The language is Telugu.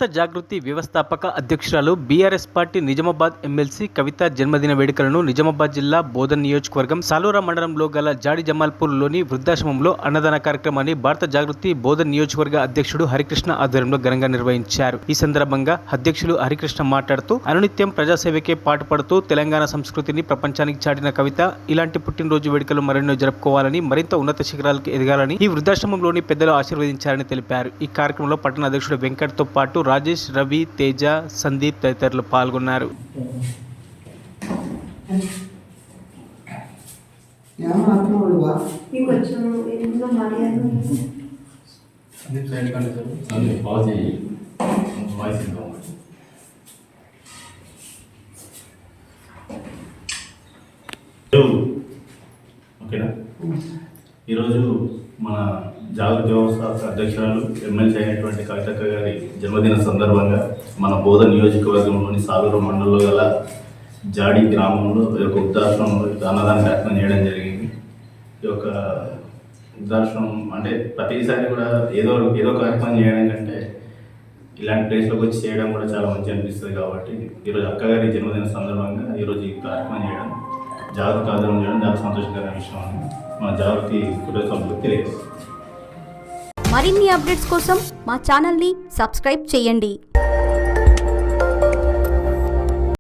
భారత జాగృతి వ్యవస్థాపక అధ్యక్షురాలు బీఆర్ఎస్ పార్టీ నిజామాబాద్ ఎమ్మెల్సీ కవిత జన్మదిన వేడుకలను నిజామాబాద్ జిల్లా బోధన్ నియోజకవర్గం సాలూరా మండలంలో గల జాడి జమాల్పూర్లోని వృద్ధాశ్రమంలో అన్నదాన కార్యక్రమాన్ని భారత జాగృతి బోధన్ నియోజకవర్గ అధ్యక్షుడు హరికృష్ణ ఆధ్వర్యంలో ఘనంగా నిర్వహించారు. ఈ సందర్భంగా అధ్యక్షులు హరికృష్ణ మాట్లాడుతూ అనునిత్యం ప్రజాసేవకే పాటుపడుతూ తెలంగాణ సంస్కృతిని ప్రపంచానికి చాటిన కవిత ఇలాంటి పుట్టినరోజు వేడుకలు మరెన్నో జరుపుకోవాలని, మరింత ఉన్నత శిఖరాలకు ఎదగాలని ఈ వృద్ధాశ్రమంలోని పెద్దలు ఆశీర్వదించారని తెలిపారు. ఈ కార్యక్రమంలో పట్టణ అధ్యక్షుడు వెంకట్ తో పాటు రాజేష్, రవి, తేజ, సందీప్ తదితరులు పాల్గొన్నారు. ఈరోజు మన జాగృతి వ్యవస్థ అధ్యక్షురాలు ఎమ్మెల్సీ అయినటువంటి కవితక్క గారి జన్మదిన సందర్భంగా మన బోధన్ నియోజకవర్గంలోని సాలూరు మండలంలో గల జాడి గ్రామంలో ఈ యొక్క వృద్ధాశ్రమంలో అన్నదాన కార్యక్రమం చేయడం జరిగింది. ఈ యొక్క వృద్ధాశ్రమం అంటే ప్రతిసారి కూడా ఏదో కార్యక్రమం చేయడం కంటే ఇలాంటి ప్లేస్లోకి వచ్చి చేయడం కూడా చాలా మంచి అనిపిస్తుంది. కాబట్టి ఈరోజు అక్కగారి జన్మదిన సందర్భంగా ఈరోజు ఈ కార్యక్రమం చేయడం, జాగృతి ఆధారం చేయడం చాలా సంతోషకరమైన విషయం అని మన జాగృతి కుటుంబ తెలియదు. మరిన్ని అప్డేట్స్ కోసం మా ఛానల్ని సబ్స్క్రైబ్ చేయండి.